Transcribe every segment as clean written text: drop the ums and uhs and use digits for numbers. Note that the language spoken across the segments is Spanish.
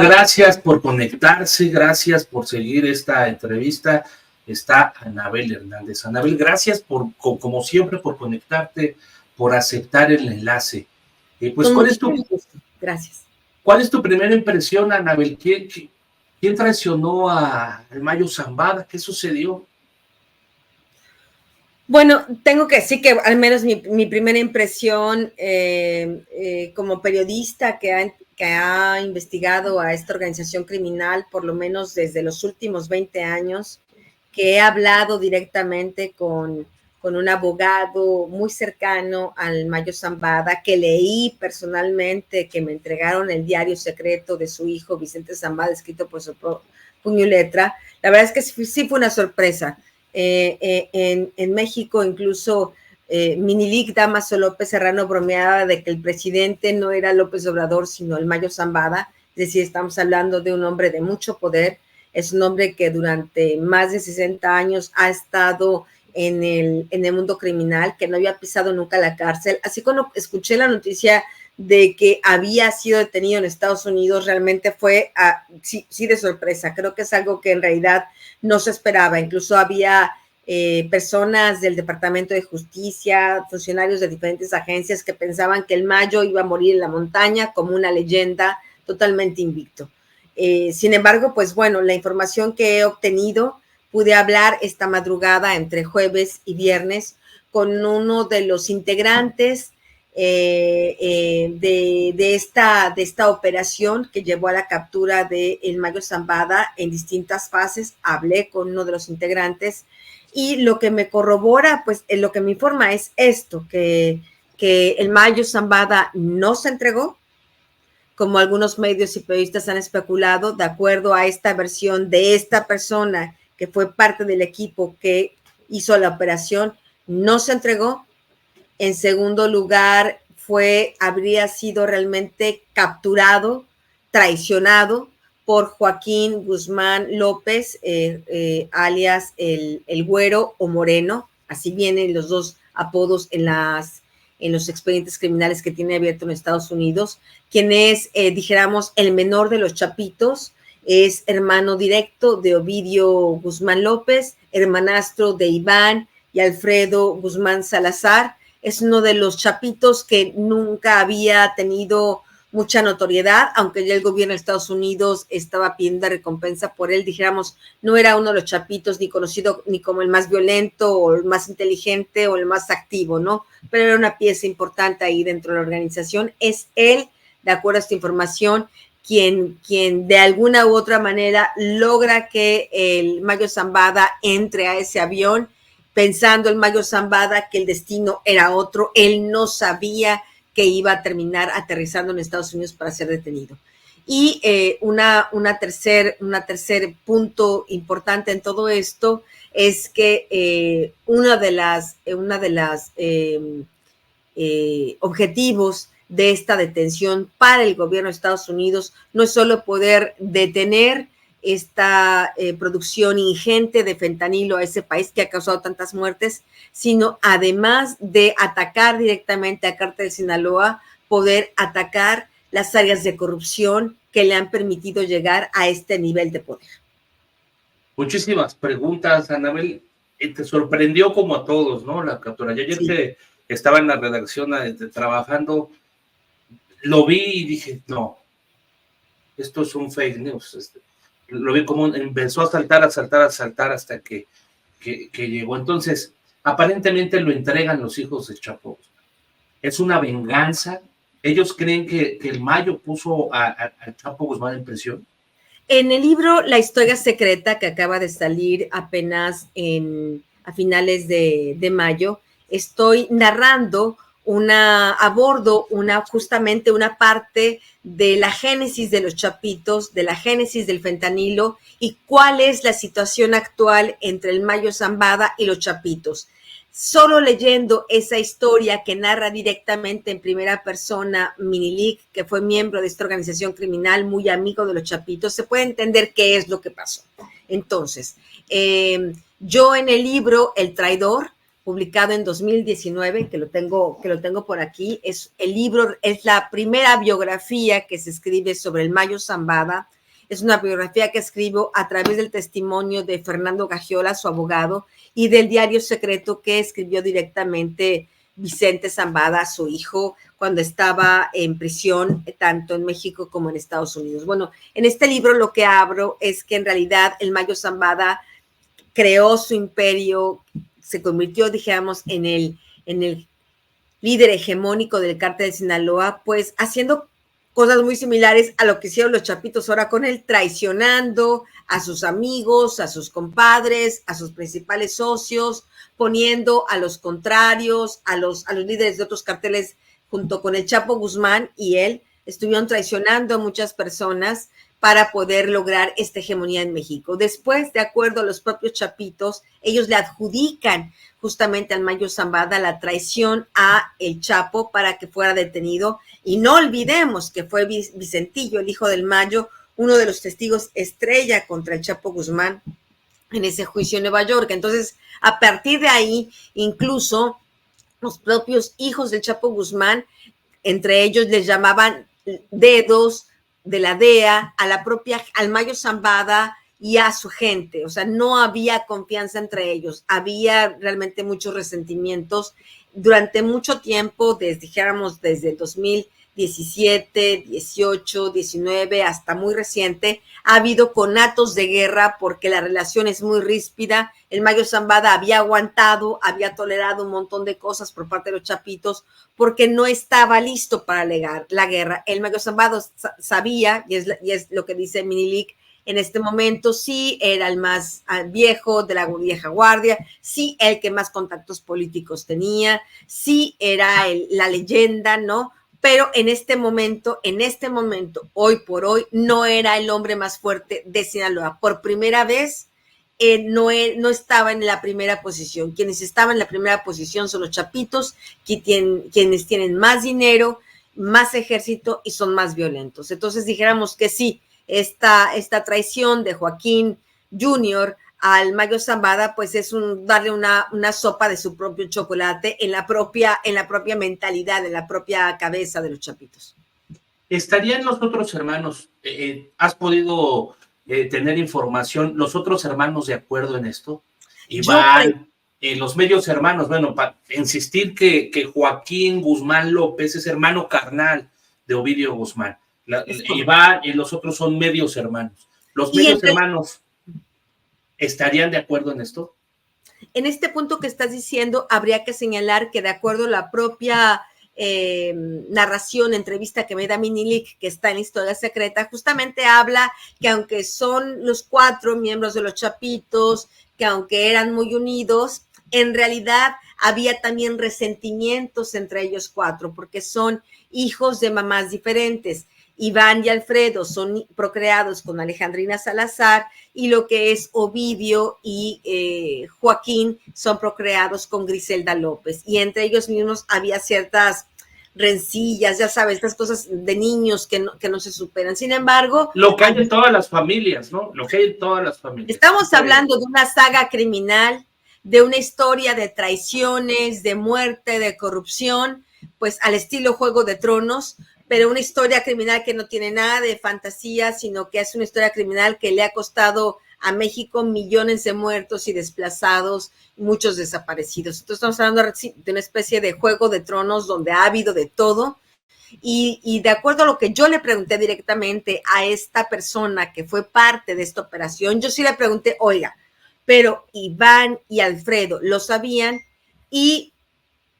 gracias por conectarse, gracias por seguir esta entrevista. Está Anabel Hernández. Anabel, gracias como siempre, por conectarte, por aceptar el enlace. Pues, Gracias. ¿Cuál es tu primera impresión, Anabel? ¿Quién traicionó al Mayo Zambada? ¿Qué sucedió? Bueno, tengo que decir que al menos mi primera impresión como periodista que ha investigado a esta organización criminal por lo menos desde los últimos 20 años, que he hablado directamente con un abogado muy cercano al Mayo Zambada, que leí personalmente, que me entregaron el diario secreto de su hijo, Vicente Zambada, escrito por su puño y letra. La verdad es que sí fue una sorpresa. En México incluso Minilic Damaso López Serrano bromeaba de que el presidente no era López Obrador sino el Mayo Zambada, es decir, estamos hablando de un hombre de mucho poder, es un hombre que durante más de 60 años ha estado en el mundo criminal, que no había pisado nunca la cárcel. Así cuando escuché la noticia de que había sido detenido en Estados Unidos, realmente fue sí de sorpresa. Creo que es algo que en realidad no se esperaba. Incluso había personas del Departamento de Justicia, funcionarios de diferentes agencias que pensaban que el Mayo iba a morir en la montaña como una leyenda, totalmente invicto. Sin embargo, pues bueno, la información que he obtenido, pude hablar esta madrugada entre jueves y viernes con uno de los integrantes de esta operación que llevó a la captura de el Mayo Zambada en distintas fases. Hablé con uno de los integrantes y lo que me corrobora, pues lo que me informa es esto, que el Mayo Zambada no se entregó, como algunos medios y periodistas han especulado, de acuerdo a esta versión de esta persona que fue parte del equipo que hizo la operación, no se entregó. En segundo lugar, habría sido realmente capturado, traicionado por Joaquín Guzmán López, alias el Güero o Moreno, así vienen los dos apodos en los expedientes criminales que tiene abierto en Estados Unidos, quien es, dijéramos, el menor de los Chapitos, es hermano directo de Ovidio Guzmán López, hermanastro de Iván y Alfredo Guzmán Salazar. Es uno de los Chapitos que nunca había tenido mucha notoriedad, aunque ya el gobierno de Estados Unidos estaba pidiendo recompensa por él. Dijéramos, no era uno de los Chapitos ni conocido ni como el más violento o el más inteligente o el más activo, ¿no? Pero era una pieza importante ahí dentro de la organización. Es él, de acuerdo a esta información, quien de alguna u otra manera logra que el Mayo Zambada entre a ese avión, pensando el Mayo Zambada que el destino era otro. Él no sabía que iba a terminar aterrizando en Estados Unidos para ser detenido. Y una tercer punto importante en todo esto es que una de las objetivos de esta detención para el gobierno de Estados Unidos no es solo poder detener esta producción ingente de fentanilo a ese país que ha causado tantas muertes, sino además de atacar directamente a Cártel de Sinaloa, poder atacar las áreas de corrupción que le han permitido llegar a este nivel de poder. Muchísimas preguntas, Anabel. Te sorprendió como a todos, ¿no? La captura. Yo ayer que estaba en la redacción trabajando, lo vi y dije, no, esto es un fake news. Lo vi como empezó a saltar hasta que llegó. Entonces, aparentemente lo entregan los hijos de Chapo. Es una venganza. ¿Ellos creen que el Mayo puso a Chapo Guzmán en prisión? En el libro La historia secreta, que acaba de salir apenas a finales de mayo, estoy narrando abordo justamente una parte de la génesis de los Chapitos, de la génesis del fentanilo y cuál es la situación actual entre el Mayo Zambada y los Chapitos. Solo leyendo esa historia que narra directamente en primera persona Minilic, que fue miembro de esta organización criminal, muy amigo de los Chapitos, se puede entender qué es lo que pasó. Entonces, yo en el libro El Traidor publicado en 2019, que lo tengo por aquí. Es el libro, es la primera biografía que se escribe sobre el Mayo Zambada. Es una biografía que escribo a través del testimonio de Fernando Gagiola, su abogado, y del diario secreto que escribió directamente Vicente Zambada, su hijo, cuando estaba en prisión, tanto en México como en Estados Unidos. Bueno, en este libro lo que abro es que en realidad el Mayo Zambada creó su imperio, se convirtió, dijéramos, en el líder hegemónico del cártel de Sinaloa, pues haciendo cosas muy similares a lo que hicieron los Chapitos ahora con él, traicionando a sus amigos, a sus compadres, a sus principales socios, poniendo a los contrarios, a los líderes de otros carteles junto con el Chapo Guzmán y él, estuvieron traicionando a muchas personas para poder lograr esta hegemonía en México. Después, de acuerdo a los propios Chapitos, ellos le adjudican justamente al Mayo Zambada la traición a el Chapo para que fuera detenido. Y no olvidemos que fue Vicentillo, el hijo del Mayo, uno de los testigos estrella contra el Chapo Guzmán en ese juicio en Nueva York. Entonces, a partir de ahí, incluso los propios hijos del Chapo Guzmán, entre ellos les llamaban dedos de la DEA, al Mayo Zambada y a su gente. O sea, no había confianza entre ellos, había realmente muchos resentimientos. Durante mucho tiempo, dijéramos desde el 2017, 18, 19, hasta muy reciente, ha habido conatos de guerra porque la relación es muy ríspida. El Mayo Zambada había aguantado, había tolerado un montón de cosas por parte de los Chapitos porque no estaba listo para la guerra. El Mayo Zambada sabía, y es lo que dice Minilic, en este momento sí era el más viejo de la vieja guardia, sí el que más contactos políticos tenía, sí era la leyenda, ¿no? Pero en este momento, hoy por hoy, no era el hombre más fuerte de Sinaloa. Por primera vez, no estaba en la primera posición. Quienes estaban en la primera posición son los Chapitos, quienes tienen más dinero, más ejército y son más violentos. Entonces dijéramos que sí, esta traición de Joaquín Jr. al Mayo Zambada, pues es darle una sopa de su propio chocolate en la propia mentalidad, en la propia cabeza de los Chapitos. ¿Estarían los otros hermanos? ¿Has podido tener información? ¿Los otros hermanos de acuerdo en esto? Iván, los medios hermanos, bueno, para insistir que Joaquín Guzmán López es hermano carnal de Ovidio Guzmán. Iván y los otros son medios hermanos. ¿Los medios hermanos estarían de acuerdo en esto? En este punto que estás diciendo, habría que señalar que de acuerdo a la propia narración, entrevista que me da Minilic, que está en Historia Secreta, justamente habla que aunque son los 4 miembros de los Chapitos, que aunque eran muy unidos, en realidad había también resentimientos entre ellos 4, porque son hijos de mamás diferentes. Iván y Alfredo son procreados con Alejandrina Salazar y lo que es Ovidio y Joaquín son procreados con Griselda López. Y entre ellos mismos había ciertas rencillas, ya sabes, estas cosas de niños que no se superan. Sin embargo... Lo que hay en todas las familias, ¿no? Lo que hay en todas las familias. Estamos hablando de una saga criminal, de una historia de traiciones, de muerte, de corrupción, pues al estilo Juego de Tronos, pero una historia criminal que no tiene nada de fantasía, sino que es una historia criminal que le ha costado a México millones de muertos y desplazados, muchos desaparecidos. Entonces estamos hablando de una especie de Juego de Tronos donde ha habido de todo. Y de acuerdo a lo que yo le pregunté directamente a esta persona que fue parte de esta operación, yo sí le pregunté, oiga, pero Iván y Alfredo lo sabían, y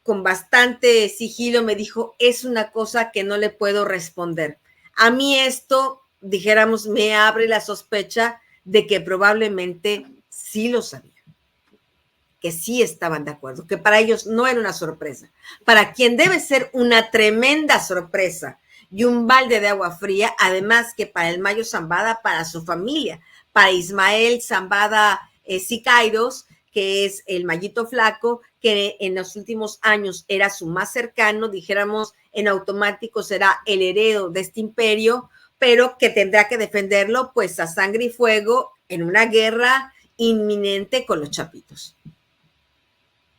con bastante sigilo me dijo, es una cosa que no le puedo responder. A mí esto, dijéramos, me abre la sospecha de que probablemente sí lo sabían, que sí estaban de acuerdo, que para ellos no era una sorpresa. Para quien debe ser una tremenda sorpresa y un balde de agua fría, además que para el Mayo Zambada, para su familia, para Ismael Zambada Siqueiros, que es el Mayito Flaco, que en los últimos años era su más cercano, dijéramos, en automático será el heredero de este imperio, pero que tendrá que defenderlo pues a sangre y fuego en una guerra inminente con los Chapitos.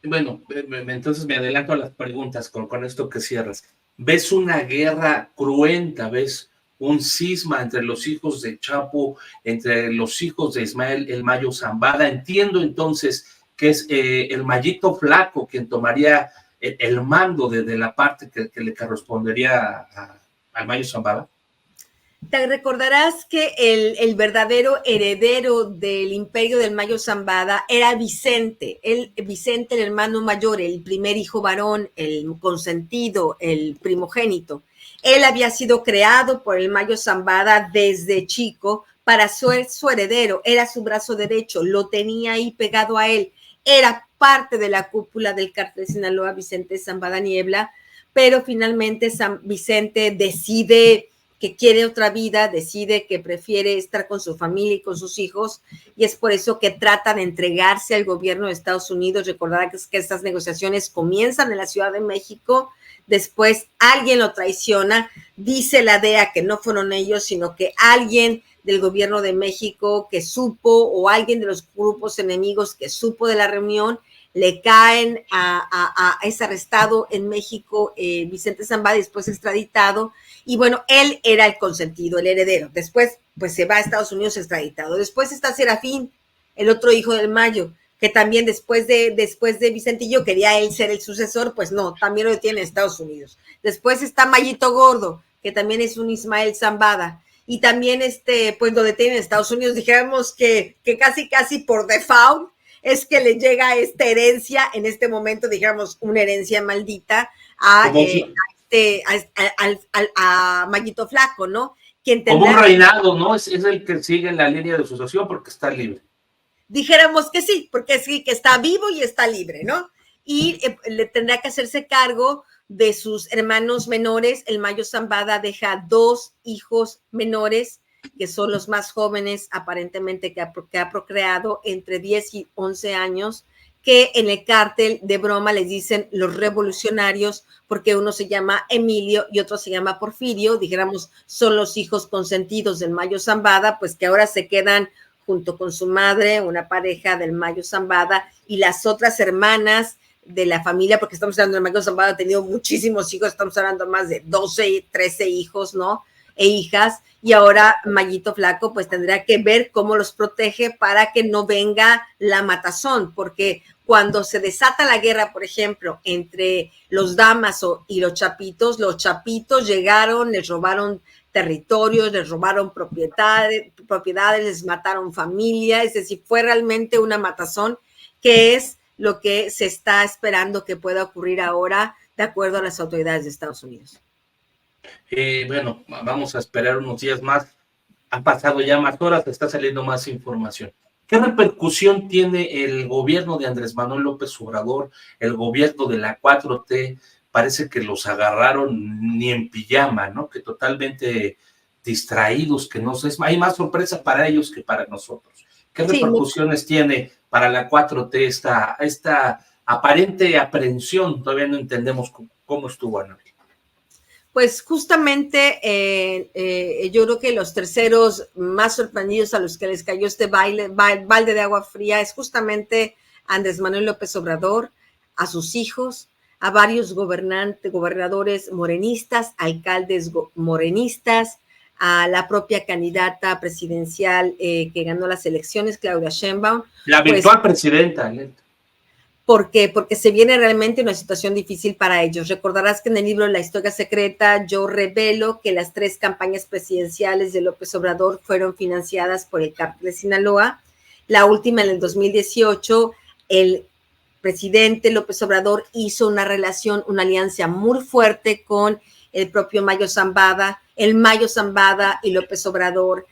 Bueno, entonces me adelanto a las preguntas con esto que cierras. ¿Ves una guerra cruenta? ¿Ves un cisma entre los hijos de Chapo, entre los hijos de Ismael El Mayo Zambada? Entiendo entonces que es el Mayito Flaco quien tomaría el mando de la parte que le correspondería al Mayo Zambada. Te recordarás que el verdadero heredero del imperio del Mayo Zambada era Vicente, Vicente, el hermano mayor, el primer hijo varón, el consentido, el primogénito. Él había sido creado por el Mayo Zambada desde chico para ser su heredero, era su brazo derecho, lo tenía ahí pegado a él, era parte de la cúpula del cártel de Sinaloa, Vicente Zambada Niebla, pero finalmente Vicente decide que quiere otra vida, decide que prefiere estar con su familia y con sus hijos, y es por eso que trata de entregarse al gobierno de Estados Unidos. Recordará que estas negociaciones comienzan en la Ciudad de México, después alguien lo traiciona, dice la DEA que no fueron ellos, sino que alguien del gobierno de México que supo, o alguien de los grupos enemigos que supo de la reunión, le caen es arrestado en México Vicente Zambada, después extraditado, y bueno, él era el consentido, el heredero. Después, pues se va a Estados Unidos extraditado. Después está Serafín, el otro hijo del Mayo, que también después de Vicentillo quería él ser el sucesor, pues no, también lo detiene en Estados Unidos. Después está Mayito Gordo, que también es un Ismael Zambada, y también pues lo detiene en Estados Unidos. Dijéramos que casi por default es que le llega esta herencia, en este momento, digamos, una herencia maldita a Mayito Flaco, ¿no? Quien como un reinado, ¿no? Es el que sigue en la línea de sucesión porque está libre. Dijéramos que sí, porque sí, que está vivo y está libre, ¿no? Y le tendrá que hacerse cargo de sus hermanos menores. El Mayo Zambada deja 2 hijos menores, que son los más jóvenes aparentemente que ha procreado, entre 10 y 11 años, que en el cártel de broma les dicen los revolucionarios, porque uno se llama Emilio y otro se llama Porfirio. Dijéramos, son los hijos consentidos del Mayo Zambada, pues que ahora se quedan junto con su madre, una pareja del Mayo Zambada, y las otras hermanas de la familia, porque estamos hablando del Mayo Zambada, ha tenido muchísimos hijos, estamos hablando más de 12, 13 hijos, ¿no? E hijas, y ahora Mayito Flaco pues tendrá que ver cómo los protege para que no venga la matazón, porque cuando se desata la guerra, por ejemplo, entre los Damaso y los Chapitos llegaron, les robaron territorios, les robaron propiedades, les mataron familia, es decir, fue realmente una matazón, que es lo que se está esperando que pueda ocurrir ahora, de acuerdo a las autoridades de Estados Unidos. Bueno, vamos a esperar unos días más. Han pasado ya más horas, está saliendo más información. ¿Qué repercusión tiene el gobierno de Andrés Manuel López Obrador, el gobierno de la 4T? Parece que los agarraron ni en pijama, ¿no? Que totalmente distraídos, que no sé, hay más sorpresa para ellos que para nosotros. ¿Qué repercusiones tiene para la 4T esta aparente aprehensión? Todavía no entendemos cómo estuvo, Ana. Pues justamente yo creo que los terceros más sorprendidos a los que les cayó este balde de agua fría es justamente Andrés Manuel López Obrador, a sus hijos, a varios gobernadores morenistas, alcaldes morenistas, a la propia candidata presidencial que ganó las elecciones, Claudia Sheinbaum. La virtual presidenta, porque se viene realmente una situación difícil para ellos. Recordarás que en el libro La Historia Secreta yo revelo que las 3 campañas presidenciales de López Obrador fueron financiadas por el cártel de Sinaloa. La última, en el 2018, el presidente López Obrador hizo una alianza muy fuerte con el propio Mayo Zambada. El Mayo Zambada y López Obrador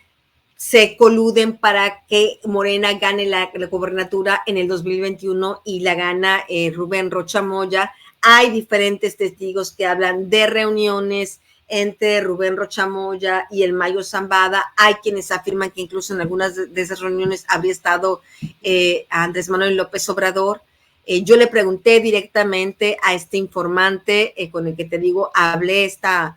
se coluden para que Morena gane la gobernatura en el 2021 y la gana Rubén Rocha Moya. Hay diferentes testigos que hablan de reuniones entre Rubén Rocha Moya y el Mayo Zambada. Hay quienes afirman que incluso en algunas de esas reuniones habría estado Andrés Manuel López Obrador. Yo le pregunté directamente a este informante con el que te digo, hablé esta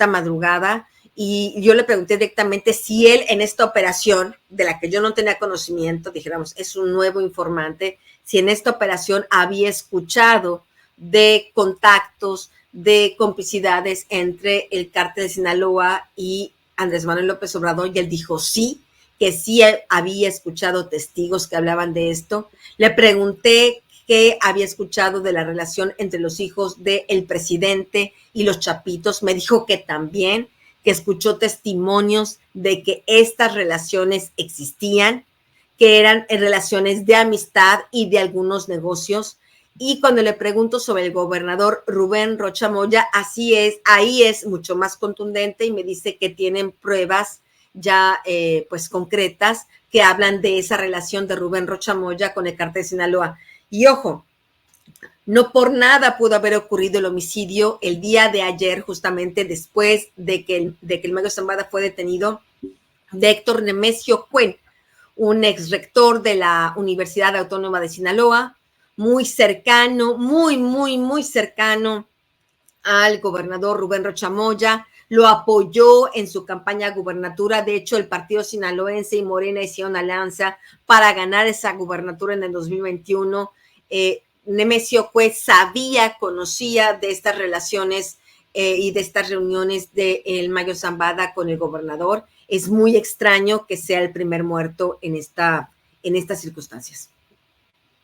madrugada, y yo le pregunté directamente si él en esta operación, de la que yo no tenía conocimiento, dijéramos, es un nuevo informante, si en esta operación había escuchado de contactos, de complicidades entre el cártel de Sinaloa y Andrés Manuel López Obrador, y él dijo sí, que sí había escuchado testigos que hablaban de esto. Le pregunté qué había escuchado de la relación entre los hijos del presidente y los chapitos. Me dijo que también, que escuchó testimonios de que estas relaciones existían, que eran relaciones de amistad y de algunos negocios. Y cuando le pregunto sobre el gobernador Rubén Rocha Moya, así es, ahí es mucho más contundente y me dice que tienen pruebas ya pues concretas que hablan de esa relación de Rubén Rocha Moya con el cártel de Sinaloa. Y ojo, no por nada pudo haber ocurrido el homicidio el día de ayer, justamente después de que el Mayo Zambada fue detenido, de Héctor Nemesio Cuen, un ex rector de la Universidad Autónoma de Sinaloa, muy cercano, muy cercano al gobernador Rubén Rocha Moya, lo apoyó en su campaña a gubernatura. De hecho, el partido sinaloense y Morena hicieron alianza para ganar esa gubernatura en el 2021. Nemesio Cuen conocía de estas relaciones y de estas reuniones de el Mayo Zambada con el gobernador. Es muy extraño que sea el primer muerto en estas circunstancias.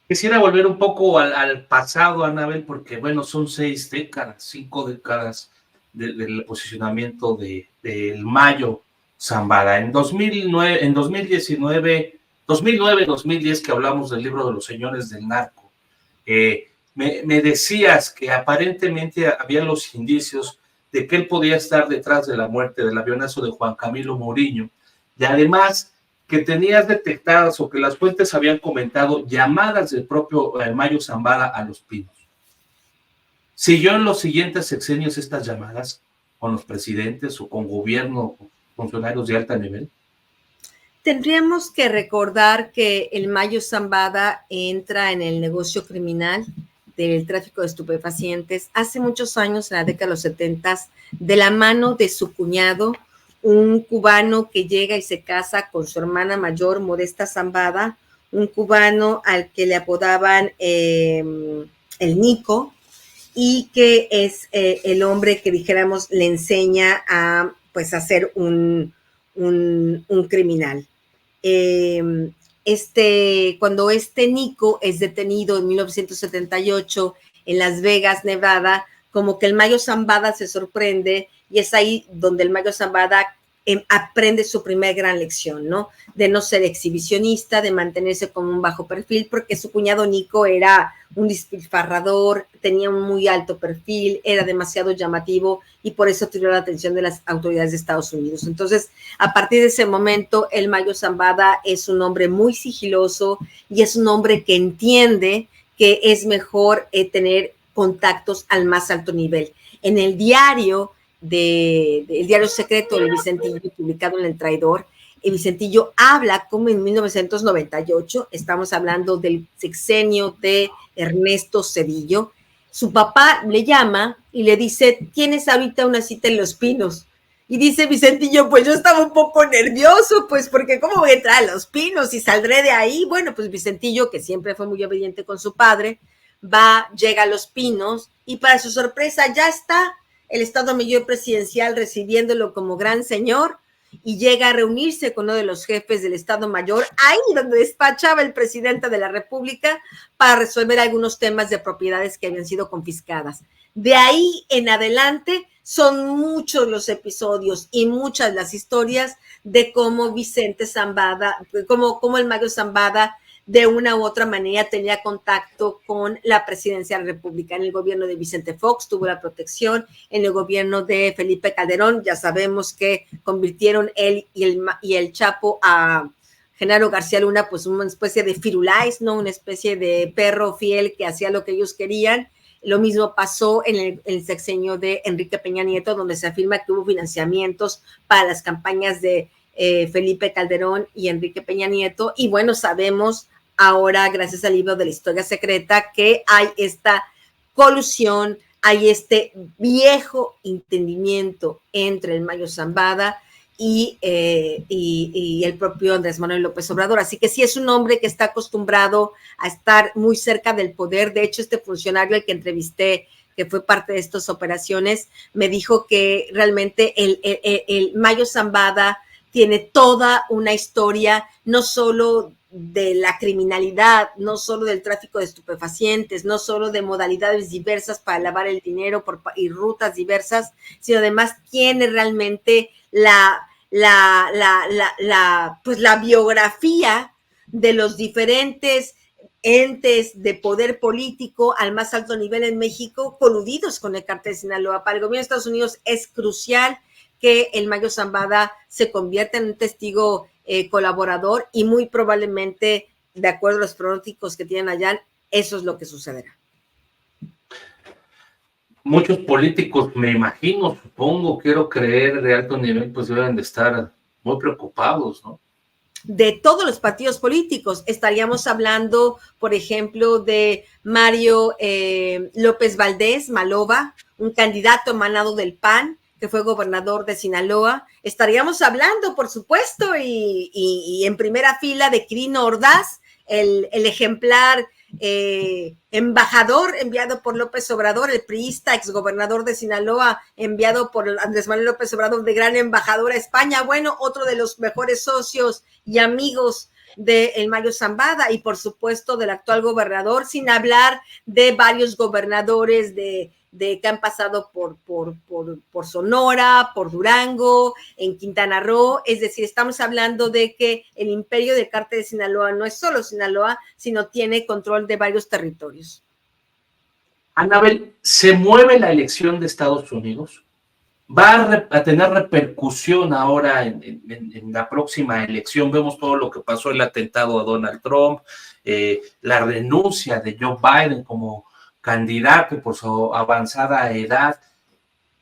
Quisiera volver un poco al pasado, Anabel, porque bueno, son 6 décadas, 5 décadas del posicionamiento del Mayo Zambada. En 2009, en 2019, 2009-2010, que hablamos del libro de los señores del narco, me decías que aparentemente había los indicios de que él podía estar detrás de la muerte del avionazo de Juan Camilo Mourinho, y además que tenías detectadas o que las fuentes habían comentado llamadas del propio Mayo Zambada a Los Pinos. ¿Siguió en los siguientes sexenios estas llamadas con los presidentes o con gobierno, funcionarios de alto nivel? Tendríamos que recordar que el Mayo Zambada entra en el negocio criminal del tráfico de estupefacientes hace muchos años, en la década de los 70, de la mano de su cuñado, un cubano que llega y se casa con su hermana mayor, Modesta Zambada, un cubano al que le apodaban el Nico, y que es el hombre que, dijéramos, le enseña a pues a ser un criminal. Cuando Nico es detenido en 1978 en Las Vegas, Nevada, como que el Mayo Zambada se sorprende, y es ahí donde el Mayo Zambada aprende su primer gran lección, ¿no? De no ser exhibicionista, de mantenerse con un bajo perfil, porque su cuñado Nico era un despilfarrador, tenía un muy alto perfil, era demasiado llamativo y por eso tiró la atención de las autoridades de Estados Unidos. Entonces, a partir de ese momento, el Mayo Zambada es un hombre muy sigiloso y es un hombre que entiende que es mejor tener contactos al más alto nivel. En el diario el diario secreto de Vicentillo, publicado en El Traidor, Vicentillo habla como en 1998, estamos hablando del sexenio de Ernesto Zedillo, su papá le llama y le dice: tienes ahorita una cita en Los Pinos. Y dice Vicentillo: pues yo estaba un poco nervioso, pues porque ¿cómo voy a entrar a Los Pinos y saldré de ahí? Bueno, pues Vicentillo, que siempre fue muy obediente con su padre, llega a Los Pinos y para su sorpresa ya está el Estado Mayor Presidencial recibiéndolo como gran señor, y llega a reunirse con uno de los jefes del Estado Mayor, ahí donde despachaba el presidente de la República, para resolver algunos temas de propiedades que habían sido confiscadas. De ahí en adelante son muchos los episodios y muchas las historias de cómo Vicente Zambada, cómo el Mayo Zambada de una u otra manera tenía contacto con la presidencia de la República. En el gobierno de Vicente Fox tuvo la protección, en el gobierno de Felipe Calderón ya sabemos que convirtieron él y el Chapo a Genaro García Luna pues una especie de firulais, ¿no? Una especie de perro fiel que hacía lo que ellos querían. Lo mismo pasó en el sexenio de Enrique Peña Nieto, donde se afirma que hubo financiamientos para las campañas de Felipe Calderón y Enrique Peña Nieto. Y bueno, sabemos ahora, gracias al libro de la historia secreta, que hay esta colusión, hay este viejo entendimiento entre el Mayo Zambada y el propio Andrés Manuel López Obrador. Así que sí es un hombre que está acostumbrado a estar muy cerca del poder. De hecho, este funcionario al que entrevisté, que fue parte de estas operaciones, me dijo que realmente el Mayo Zambada tiene toda una historia, no solo de la criminalidad, no solo del tráfico de estupefacientes, no solo de modalidades diversas para lavar el dinero y rutas diversas, sino además tiene realmente pues la biografía de los diferentes entes de poder político al más alto nivel en México coludidos con el cártel de Sinaloa. Para el gobierno de Estados Unidos es crucial que el Mayo Zambada se convierta en un testigo colaborador y muy probablemente, de acuerdo a los pronósticos que tienen allá, eso es lo que sucederá. Muchos políticos, me imagino, supongo, quiero creer, de alto nivel, pues deben de estar muy preocupados, ¿no? De todos los partidos políticos. Estaríamos hablando, por ejemplo, de Mario López Valdés, Maloba, un candidato emanado del PAN, que fue gobernador de Sinaloa. Estaríamos hablando, por supuesto, y en primera fila de Quirino Ordaz, el ejemplar embajador enviado por López Obrador, el priista, exgobernador de Sinaloa, enviado por Andrés Manuel López Obrador de gran embajador a España. Bueno, otro de los mejores socios y amigos de el Mayo Zambada, y por supuesto del actual gobernador, sin hablar de varios gobernadores de que han pasado por Sonora, por Durango, en Quintana Roo. Es decir, estamos hablando de que el imperio del cártel de Sinaloa no es solo Sinaloa, sino tiene control de varios territorios. Anabel, ¿se mueve la elección de Estados Unidos? ¿Va a tener repercusión ahora en la próxima elección? Vemos todo lo que pasó, el atentado a Donald Trump, la renuncia de Joe Biden como candidato por su avanzada edad.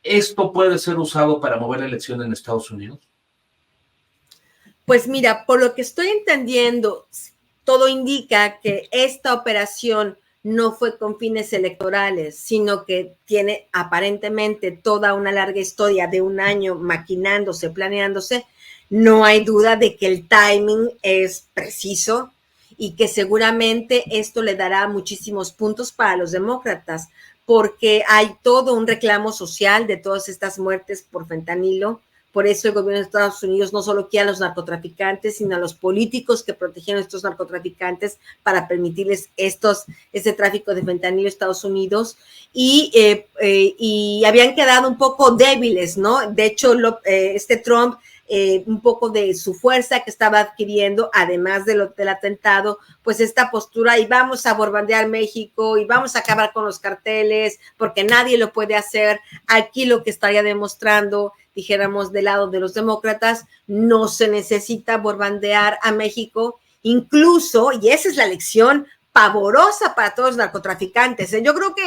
¿Esto puede ser usado para mover la elección en Estados Unidos? Pues mira, por lo que estoy entendiendo, todo indica que esta operación no fue con fines electorales, sino que tiene aparentemente toda una larga historia de un año maquinándose, planeándose. No hay duda de que el timing es preciso y que seguramente esto le dará muchísimos puntos para los demócratas, porque hay todo un reclamo social de todas estas muertes por fentanilo. Por eso el gobierno de Estados Unidos no solo quiere a los narcotraficantes, sino a los políticos que protegieron a estos narcotraficantes para permitirles este tráfico de fentanilo a Estados Unidos. Y habían quedado un poco débiles, ¿no? De hecho, Trump, un poco de su fuerza que estaba adquiriendo, además del atentado, pues esta postura, y vamos a bombardear México, y vamos a acabar con los carteles, porque nadie lo puede hacer. Aquí lo que estaría demostrando, dijéramos del lado de los demócratas, no se necesita bombardear a México, incluso, y esa es la lección pavorosa para todos los narcotraficantes. Yo creo que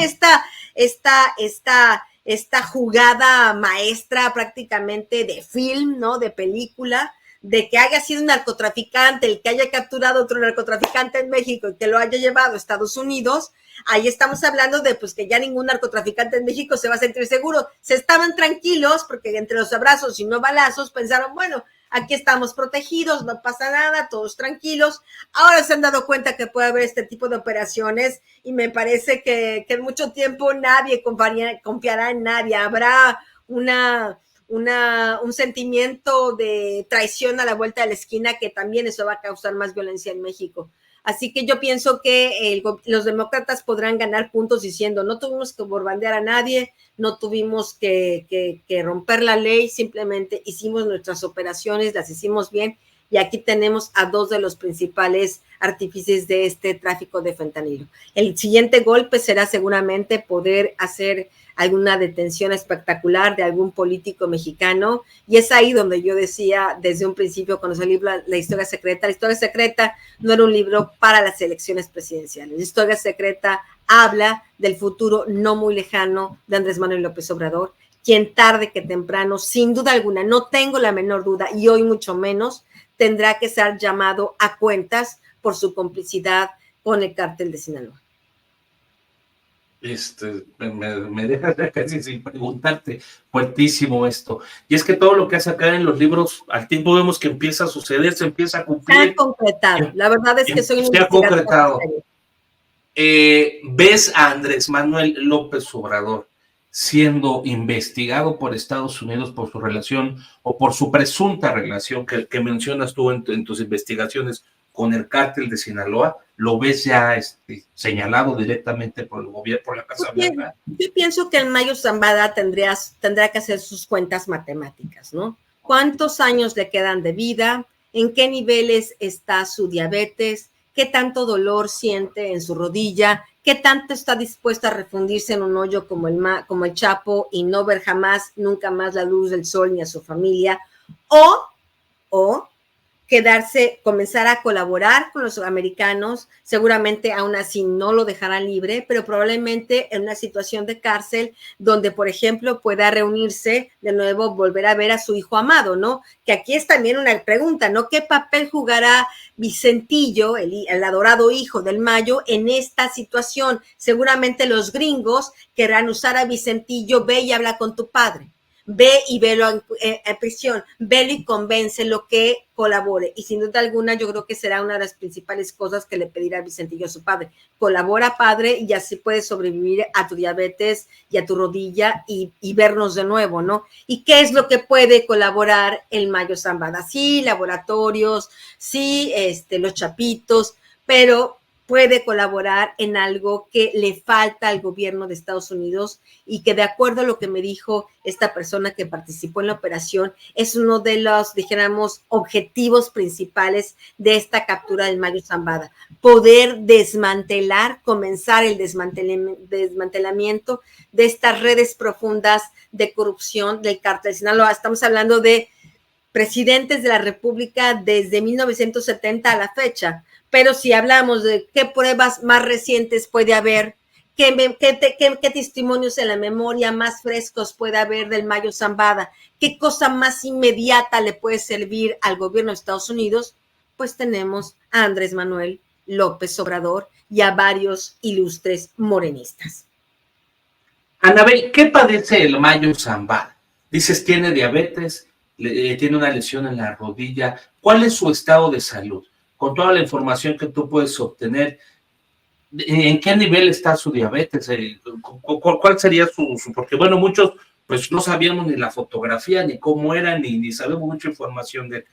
esta jugada maestra prácticamente de film, ¿no? De película, de que haya sido un narcotraficante, el que haya capturado otro narcotraficante en México y que lo haya llevado a Estados Unidos, ahí estamos hablando de pues que ya ningún narcotraficante en México se va a sentir seguro. Se estaban tranquilos porque entre los abrazos y no balazos pensaron, bueno, aquí estamos protegidos, no pasa nada, todos tranquilos. Ahora se han dado cuenta que puede haber este tipo de operaciones y me parece que en mucho tiempo nadie confiará en nadie. Habrá un sentimiento de traición a la vuelta de la esquina que también eso va a causar más violencia en México. Así que yo pienso que los demócratas podrán ganar puntos diciendo no tuvimos que bombardear a nadie, no tuvimos que romper la ley, simplemente hicimos nuestras operaciones, las hicimos bien y aquí tenemos a dos de los principales artífices de este tráfico de fentanilo. El siguiente golpe será seguramente poder hacer alguna detención espectacular de algún político mexicano, y es ahí donde yo decía desde un principio cuando salió La Historia Secreta no era un libro para las elecciones presidenciales. La Historia Secreta habla del futuro no muy lejano de Andrés Manuel López Obrador, quien tarde que temprano, sin duda alguna, no tengo la menor duda, y hoy mucho menos, tendrá que ser llamado a cuentas por su complicidad con el cártel de Sinaloa. Me dejas ya casi sin preguntarte, fuertísimo esto. Y es que todo lo que hace acá en los libros, al tiempo vemos que empieza a suceder, se empieza a Se ha cumplir. concretado. La verdad es que soy una Se ha investigadora muy concretado. seria. ¿Ves a Andrés Manuel López Obrador siendo investigado por Estados Unidos por su relación o por su presunta relación que mencionas tú en tus investigaciones con el cártel de Sinaloa? ¿Lo ves ya señalado directamente por el gobierno, por la Casa Blanca? Yo pienso que el Mayo Zambada tendrá que hacer sus cuentas matemáticas, ¿no? ¿Cuántos años le quedan de vida? ¿En qué niveles está su diabetes? ¿Qué tanto dolor siente en su rodilla? ¿Qué tanto está dispuesto a refundirse en un hoyo como el Chapo y no ver jamás, nunca más la luz del sol ni a su familia? O comenzar a colaborar con los americanos, seguramente aún así no lo dejarán libre, pero probablemente en una situación de cárcel donde, por ejemplo, pueda reunirse de nuevo, volver a ver a su hijo amado, ¿no? Que aquí es también una pregunta, ¿no? ¿Qué papel jugará Vicentillo, el adorado hijo del Mayo, en esta situación? Seguramente los gringos querrán usar a Vicentillo, ve y habla con tu padre. Ve y velo en prisión, velo y convéncelo que colabore. Y sin duda alguna, yo creo que será una de las principales cosas que le pedirá Vicentillo a su padre. Colabora, padre, y así puedes sobrevivir a tu diabetes y a tu rodilla y vernos de nuevo, ¿no? ¿Y qué es lo que puede colaborar el Mayo Zambada? Sí, laboratorios, sí, los chapitos, pero puede colaborar en algo que le falta al gobierno de Estados Unidos y que, de acuerdo a lo que me dijo esta persona que participó en la operación, es uno de los, dijéramos, objetivos principales de esta captura del Mayo Zambada. Poder comenzar el desmantelamiento de estas redes profundas de corrupción del cártel de Sinaloa. Estamos hablando de presidentes de la República desde 1970 a la fecha. Pero si hablamos de qué pruebas más recientes puede haber, qué testimonios en la memoria más frescos puede haber del Mayo Zambada, qué cosa más inmediata le puede servir al gobierno de Estados Unidos, pues tenemos a Andrés Manuel López Obrador y a varios ilustres morenistas. Anabel, ¿qué padece el Mayo Zambada? Dices, tiene diabetes, tiene una lesión en la rodilla. ¿Cuál es su estado de salud? Con toda la información que tú puedes obtener, ¿en qué nivel está su diabetes? ¿Cuál sería porque bueno, muchos pues no sabíamos ni la fotografía, ni cómo era, ni sabemos mucha información de él.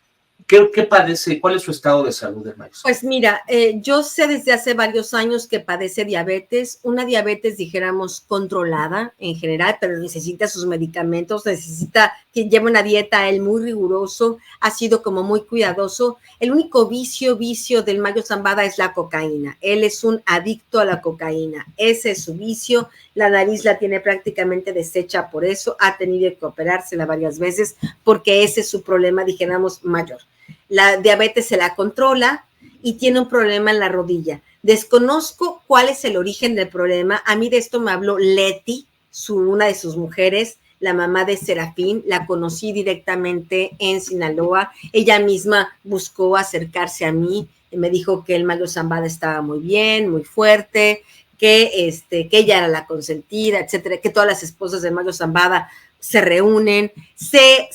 ¿Qué padece? ¿Cuál es su estado de salud, hermano? Pues mira, yo sé desde hace varios años que padece diabetes, una diabetes, dijéramos, controlada en general, pero necesita sus medicamentos, necesita que lleve una dieta él muy riguroso, ha sido como muy cuidadoso. El único vicio del Mayo Zambada es la cocaína. Él es un adicto a la cocaína, ese es su vicio. La nariz la tiene prácticamente deshecha por eso, ha tenido que operársela varias veces porque ese es su problema, dijéramos, mayor. La diabetes se la controla y tiene un problema en la rodilla. Desconozco cuál es el origen del problema. A mí de esto me habló Leti, una de sus mujeres, la mamá de Serafín. La conocí directamente en Sinaloa. Ella misma buscó acercarse a mí y me dijo que el Mayo Zambada estaba muy bien, muy fuerte, que ella era la consentida, etcétera, que todas las esposas de Mayo Zambada se reúnen. Sé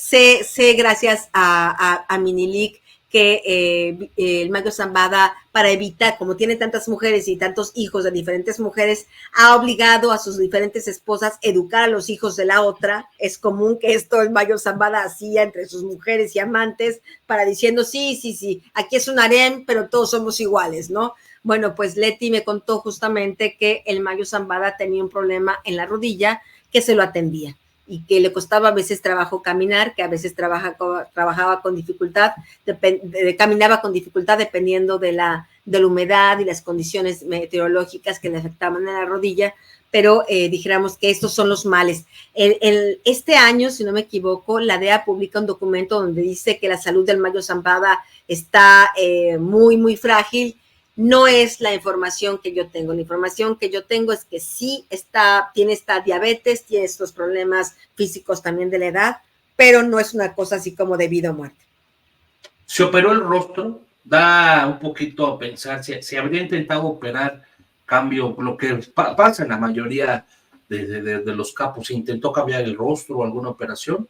gracias a Minilic, que el Mayo Zambada, para evitar, como tiene tantas mujeres y tantos hijos de diferentes mujeres, ha obligado a sus diferentes esposas a educar a los hijos de la otra. Es común que esto el Mayo Zambada hacía entre sus mujeres y amantes, para diciendo, sí, aquí es un harem, pero todos somos iguales, ¿no? Bueno, pues Leti me contó justamente que el Mayo Zambada tenía un problema en la rodilla, que se lo atendía y que le costaba a veces trabajo caminar, que a veces trabajaba con dificultad, caminaba con dificultad dependiendo de la humedad y las condiciones meteorológicas que le afectaban en la rodilla, pero dijéramos que estos son los males. Este año, si no me equivoco, la DEA publica un documento donde dice que la salud del Mayo Zambada está muy, muy frágil. No es la información que yo tengo. La información que yo tengo es que sí tiene esta diabetes, tiene estos problemas físicos también de la edad, pero no es una cosa así como de vida o muerte. Se operó el rostro, da un poquito a pensar, se habría intentado operar cambio, lo que pasa en la mayoría de los capos. ¿Intentó cambiar el rostro o alguna operación?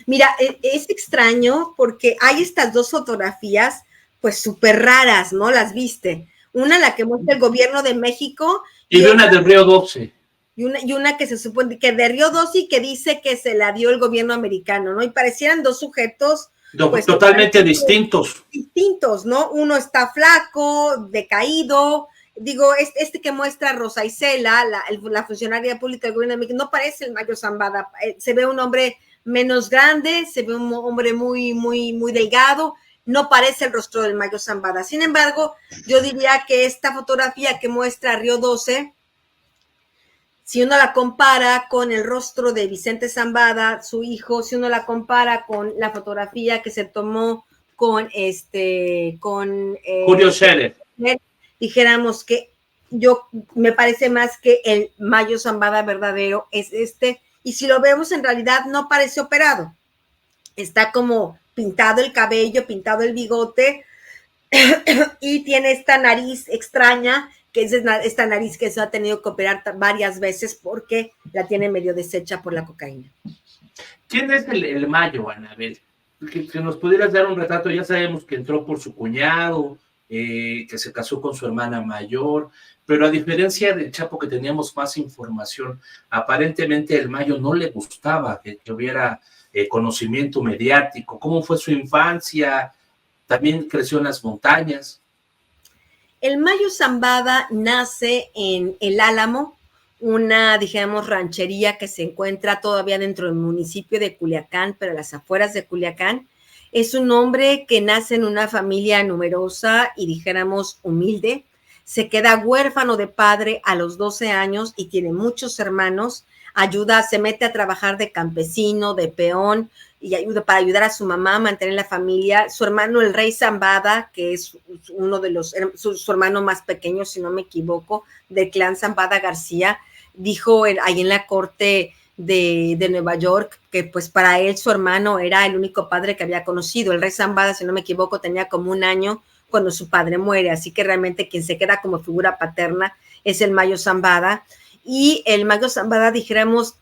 Mira, es extraño porque hay estas dos fotografías, pues súper raras, ¿no? Las viste. Una la que muestra el gobierno de México y de una de Río 12. Y una que se supone que de Río 12 y que dice que se la dio el gobierno americano, ¿no? Y parecieran dos sujetos pues totalmente distintos. Distintos, ¿no? Uno está flaco, decaído. Digo, este que muestra Rosa Isela, la funcionaria pública del gobierno de México, no parece el Mayo Zambada. Se ve un hombre menos grande, se ve un hombre muy delgado, no parece el rostro del Mayo Zambada. Sin embargo, yo diría que esta fotografía que muestra Río 12, si uno la compara con el rostro de Vicente Zambada, su hijo, si uno la compara con la fotografía que se tomó con Julio Scherer, dijéramos que me parece más que el Mayo Zambada verdadero es este, y si lo vemos en realidad no parece operado, está como pintado el cabello, pintado el bigote y tiene esta nariz extraña, que es esta nariz que se ha tenido que operar varias veces porque la tiene medio deshecha por la cocaína. ¿Quién es el Mayo, Anabel? Que nos pudieras dar un retrato. Ya sabemos que entró por su cuñado, que se casó con su hermana mayor, pero a diferencia del Chapo, que teníamos más información, aparentemente el Mayo no le gustaba que hubiera conocimiento mediático. ¿Cómo fue su infancia? También creció en las montañas. El Mayo Zambada nace en El Álamo, una, digamos, ranchería que se encuentra todavía dentro del municipio de Culiacán, pero a las afueras de Culiacán. Es un hombre que nace en una familia numerosa y, dijéramos, humilde. Se queda huérfano de padre a los 12 años y tiene muchos hermanos. Se mete a trabajar de campesino, de peón, y para ayudar a su mamá a mantener la familia. Su hermano, el Rey Zambada, que es uno de su hermano más pequeño, si no me equivoco, del clan Zambada García, dijo ahí en la corte de Nueva York que pues para él su hermano era el único padre que había conocido. El Rey Zambada, si no me equivoco, tenía como 1 año cuando su padre muere, así que realmente quien se queda como figura paterna es el Mayo Zambada. Y el Mayo Zambada, dijéramos,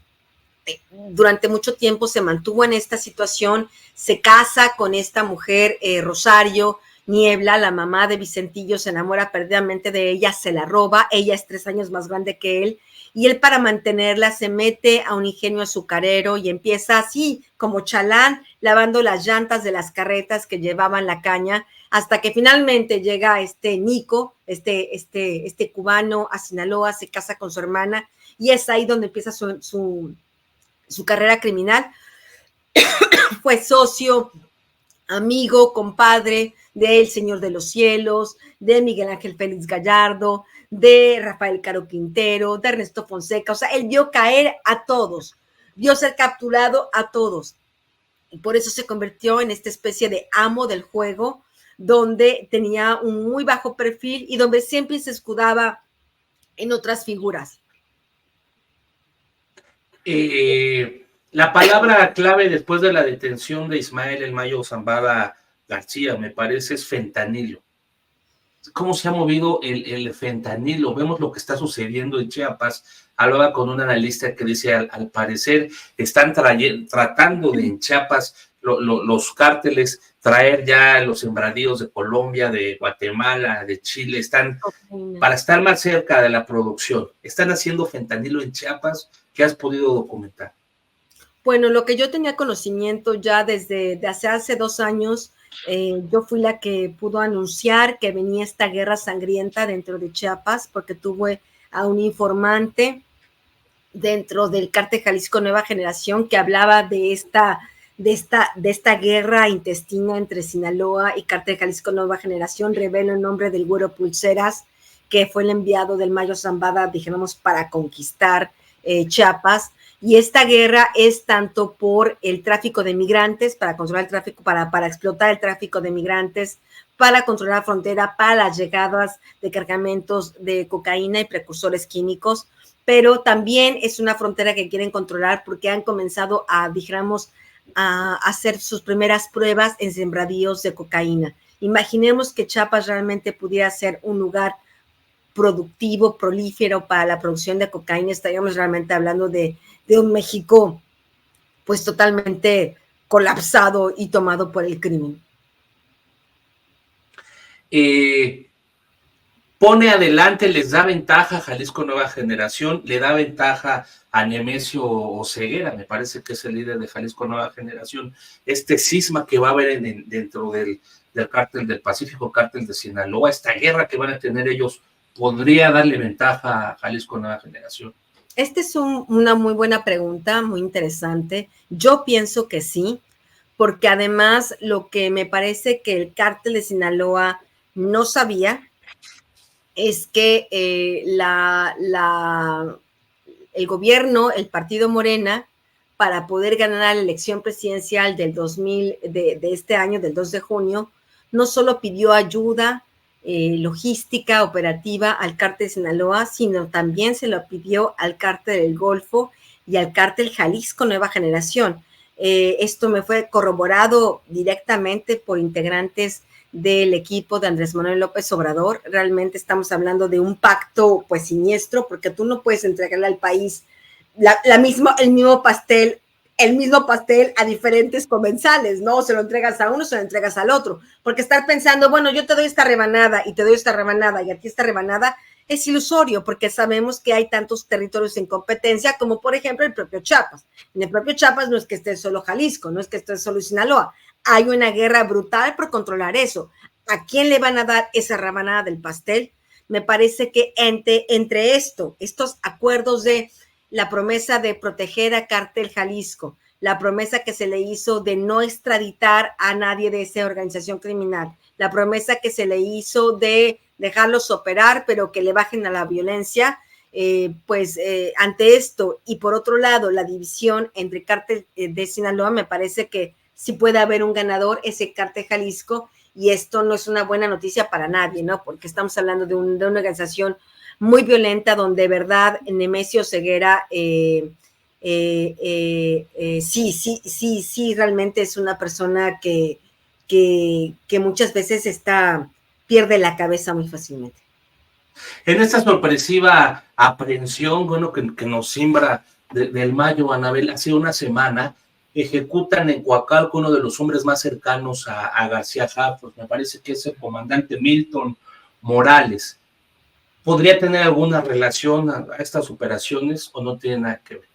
durante mucho tiempo se mantuvo en esta situación, se casa con esta mujer, Rosario Niebla, la mamá de Vicentillo, se enamora perdidamente de ella, se la roba, ella es 3 años más grande que él, y él, para mantenerla, se mete a un ingenio azucarero y empieza así, como chalán, lavando las llantas de las carretas que llevaban la caña, hasta que finalmente llega Nico, este cubano, a Sinaloa, se casa con su hermana, y es ahí donde empieza su carrera criminal. Fue socio, amigo, compadre del Señor de los Cielos, de Miguel Ángel Félix Gallardo, de Rafael Caro Quintero, de Ernesto Fonseca. O sea, él vio caer a todos, vio ser capturado a todos, y por eso se convirtió en esta especie de amo del juego, donde tenía un muy bajo perfil y donde siempre se escudaba en otras figuras. La palabra clave después de la detención de Ismael El Mayo Zambada García, me parece, es fentanilo. ¿Cómo se ha movido el fentanilo? Vemos lo que está sucediendo en Chiapas. Hablaba con un analista que dice, al parecer, están tratando de en Chiapas los cárteles traer ya los sembradíos de Colombia, de Guatemala, de Chile, están para estar más cerca de la producción. ¿Están haciendo fentanilo en Chiapas? ¿Qué has podido documentar? Bueno, lo que yo tenía conocimiento ya desde hace 2 años, yo fui la que pudo anunciar que venía esta guerra sangrienta dentro de Chiapas, porque tuve a un informante dentro del Cártel Jalisco Nueva Generación que hablaba de esta guerra intestina entre Sinaloa y Cártel Jalisco Nueva Generación. Revelo el nombre del Güero Pulseras, que fue el enviado del Mayo Zambada, dijéramos, para conquistar Chiapas. Y esta guerra es tanto por el tráfico de migrantes, para controlar el tráfico, para explotar el tráfico de migrantes, para controlar la frontera, para las llegadas de cargamentos de cocaína y precursores químicos, pero también es una frontera que quieren controlar porque han comenzado a, dijéramos, a hacer sus primeras pruebas en sembradíos de cocaína. Imaginemos que Chiapas realmente pudiera ser un lugar productivo, prolífero para la producción de cocaína, estaríamos realmente hablando de un México pues totalmente colapsado y tomado por el crimen. Pone adelante, les da ventaja a Jalisco Nueva Generación, le da ventaja a Nemesio Oseguera, me parece que es el líder de Jalisco Nueva Generación, este cisma que va a haber dentro del cártel del Pacífico, cártel de Sinaloa, esta guerra que van a tener ellos, ¿podría darle ventaja a Jalisco Nueva Generación? Esta es una muy buena pregunta, muy interesante. Yo pienso que sí, porque además lo que me parece que el cártel de Sinaloa no sabía es que el gobierno, el partido Morena, para poder ganar la elección presidencial del 2000, de este año, del 2 de junio, no solo pidió ayuda logística, operativa al cártel de Sinaloa, sino también se lo pidió al cártel del Golfo y al cártel Jalisco Nueva Generación. Esto me fue corroborado directamente por integrantes del equipo de Andrés Manuel López Obrador. Realmente estamos hablando de un pacto pues siniestro, porque tú no puedes entregarle al país el mismo pastel a diferentes comensales, ¿no? Se lo entregas a uno, se lo entregas al otro, porque estar pensando, bueno, yo te doy esta rebanada y te doy esta rebanada y a ti esta rebanada, es ilusorio, porque sabemos que hay tantos territorios en competencia, como por ejemplo el propio Chiapas. En el propio Chiapas no es que esté solo Jalisco, no es que esté solo Sinaloa, hay una guerra brutal por controlar eso. ¿A quién le van a dar esa rebanada del pastel? Me parece que entre estos acuerdos de la promesa de proteger a Cártel Jalisco, la promesa que se le hizo de no extraditar a nadie de esa organización criminal, la promesa que se le hizo de dejarlos operar, pero que le bajen a la violencia, ante esto, y por otro lado, la división entre Cártel de Sinaloa, me parece que sí puede haber un ganador, ese Cártel Jalisco, y esto no es una buena noticia para nadie, ¿no? Porque estamos hablando de una organización muy violenta, donde de verdad Nemesio Oseguera sí, realmente es una persona que muchas veces pierde la cabeza muy fácilmente. En esta sorpresiva aprehensión, bueno, que nos simbra del Mayo, Anabel, hace una semana, ejecutan en Coacalco uno de los hombres más cercanos a García Harfuch, me parece que es el comandante Milton Morales. ¿Podría tener alguna relación a estas operaciones o no tiene nada que ver?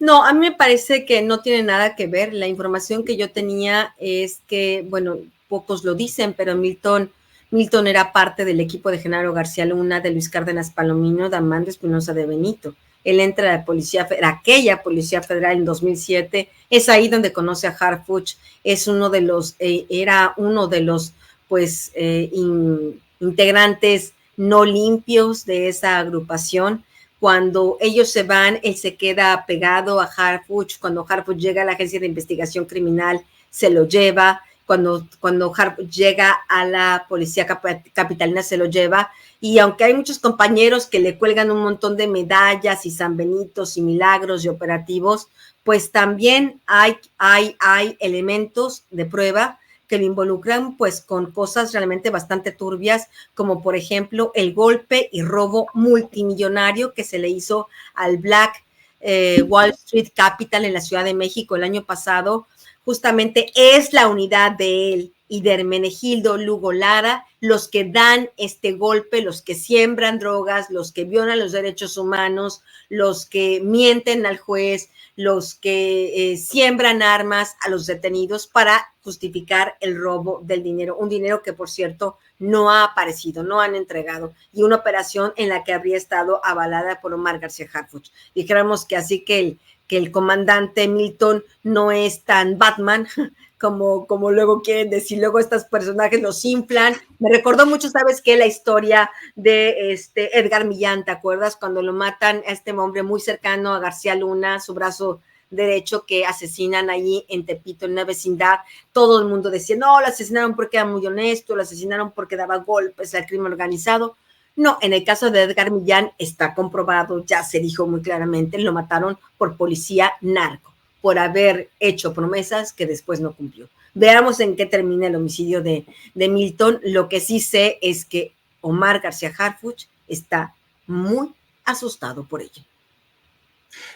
No, a mí me parece que no tiene nada que ver. La información que yo tenía es que, bueno, pocos lo dicen, pero Milton era parte del equipo de Genaro García Luna, de Luis Cárdenas Palomino, de Armando Espinosa de Benito. Él entra a la policía, aquella Policía Federal en 2007, es ahí donde conoce a Harfuch, es era uno de los, pues, integrantes no limpios de esa agrupación. Cuando ellos se van, él se queda pegado a Harfuch. Cuando Harfuch llega a la Agencia de Investigación Criminal, se lo lleva. Cuando Harfuch llega a la Policía Capitalina, se lo lleva. Y aunque hay muchos compañeros que le cuelgan un montón de medallas y sanbenitos y milagros y operativos, pues también hay elementos de prueba que lo involucran pues con cosas realmente bastante turbias, como por ejemplo el golpe y robo multimillonario que se le hizo al Black Wall Street Capital en la Ciudad de México el año pasado. Justamente es la unidad de él y de Hermenegildo Lugo Lara los que dan este golpe, los que siembran drogas, los que violan los derechos humanos, los que mienten al juez, los que siembran armas a los detenidos para justificar el robo del dinero, un dinero que por cierto no ha aparecido, no han entregado, y una operación en la que habría estado avalada por Omar García Harfuch. Dijéramos que así que el comandante Milton no es tan Batman como luego quieren decir, luego estos personajes los inflan. Me recordó mucho, ¿sabes qué? La historia de Edgar Millán, ¿te acuerdas? Cuando lo matan a este hombre muy cercano a García Luna, su brazo derecho, que asesinan allí en Tepito, en una vecindad. Todo el mundo decía, no, lo asesinaron porque era muy honesto, lo asesinaron porque daba golpes al crimen organizado. No, en el caso de Edgar Millán está comprobado, ya se dijo muy claramente, lo mataron por policía narco, por haber hecho promesas que después no cumplió. Veamos en qué termina el homicidio de Milton. Lo que sí sé es que Omar García Harfuch está muy asustado por ello.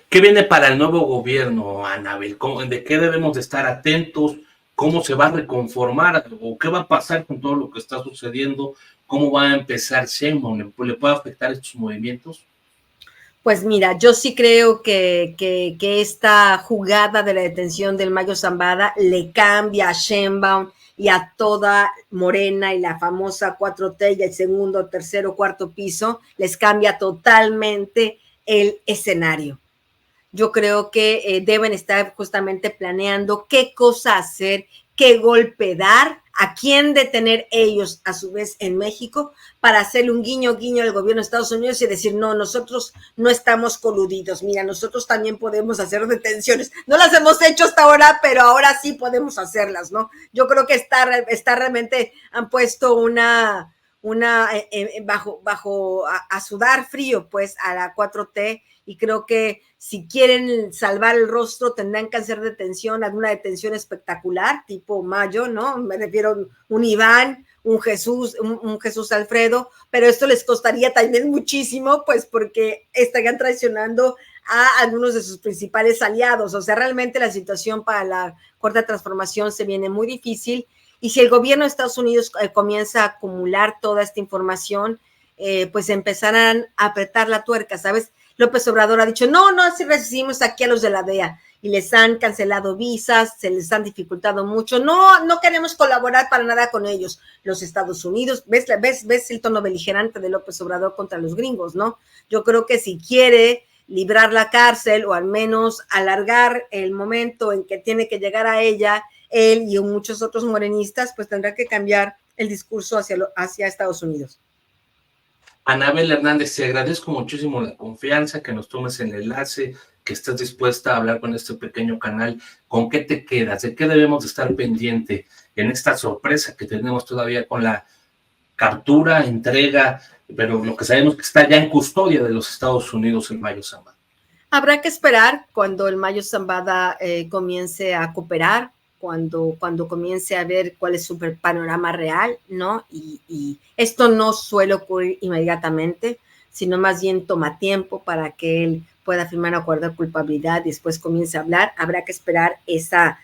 ¿Qué viene para el nuevo gobierno, Anabel? ¿De qué debemos de estar atentos? ¿Cómo se va a reconformar? ¿O qué va a pasar con todo lo que está sucediendo? ¿Cómo va a empezar Sheinbaum? ¿Le puede afectar estos movimientos? Pues mira, yo sí creo que esta jugada de la detención del Mayo Zambada le cambia a Sheinbaum y a toda Morena y la famosa 4T y el segundo, tercero, cuarto piso, les cambia totalmente el escenario. Yo creo que deben estar justamente planeando qué cosa hacer, qué golpe dar, a quién detener ellos a su vez en México para hacerle un guiño al gobierno de Estados Unidos y decir, no, nosotros no estamos coludidos, mira, nosotros también podemos hacer detenciones, no las hemos hecho hasta ahora, pero ahora sí podemos hacerlas, ¿no? Yo creo que está realmente, han puesto una bajo a sudar frío pues a la 4T, y creo que si quieren salvar el rostro tendrán que hacer detención, alguna detención espectacular tipo Mayo, ¿no? Me refiero a un Iván, un Jesús Alfredo, pero esto les costaría también muchísimo, pues porque estarían traicionando a algunos de sus principales aliados. O sea, realmente la situación para la Cuarta Transformación se viene muy difícil. Y si el gobierno de Estados Unidos comienza a acumular toda esta información, pues empezarán a apretar la tuerca, ¿sabes? López Obrador ha dicho, no, si recibimos aquí a los de la DEA, y les han cancelado visas, se les han dificultado mucho, no queremos colaborar para nada con ellos. Los Estados Unidos, ves el tono beligerante de López Obrador contra los gringos, ¿no? Yo creo que si quiere librar la cárcel o al menos alargar el momento en que tiene que llegar a ella, él y muchos otros morenistas, pues tendrá que cambiar el discurso hacia Estados Unidos. Anabel Hernández, te agradezco muchísimo la confianza, que nos tomes el enlace, que estés dispuesta a hablar con este pequeño canal. ¿Con qué te quedas? ¿De qué debemos de estar pendiente en esta sorpresa que tenemos todavía con la captura, entrega, pero lo que sabemos que está ya en custodia de los Estados Unidos el Mayo Zambada? Habrá que esperar cuando el Mayo Zambada comience a cooperar, cuando comience a ver cuál es su panorama real, ¿no? Y esto no suele ocurrir inmediatamente, sino más bien toma tiempo para que él pueda firmar un acuerdo de culpabilidad y después comience a hablar. Habrá que esperar esa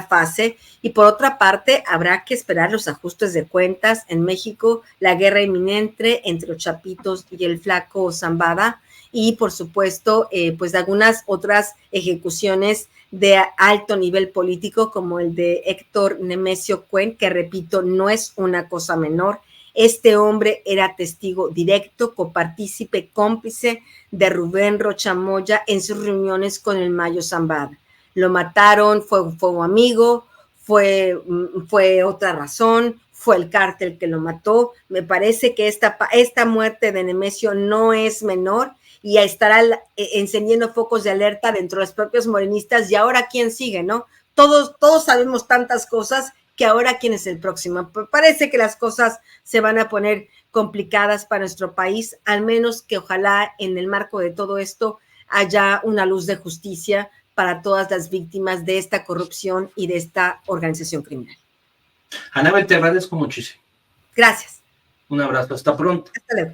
fase. Y por otra parte, habrá que esperar los ajustes de cuentas en México, la guerra inminente entre los Chapitos y el Flaco Zambada, y por supuesto, pues algunas otras ejecuciones de alto nivel político, como el de Héctor Nemesio Cuen, que repito, no es una cosa menor. Este hombre era testigo directo, copartícipe, cómplice de Rubén Rocha Moya en sus reuniones con el Mayo Zambada. Lo mataron, fue un amigo, fue otra razón, fue el cártel que lo mató. Me parece que esta muerte de Nemesio no es menor, y estará encendiendo focos de alerta dentro de los propios morenistas. Y ahora, ¿quién sigue, no? Todos sabemos tantas cosas, que ahora, ¿quién es el próximo? Parece que las cosas se van a poner complicadas para nuestro país, al menos que ojalá en el marco de todo esto haya una luz de justicia para todas las víctimas de esta corrupción y de esta organización criminal. Anabel, te agradezco muchísimo. Gracias. Un abrazo, hasta pronto. Hasta luego.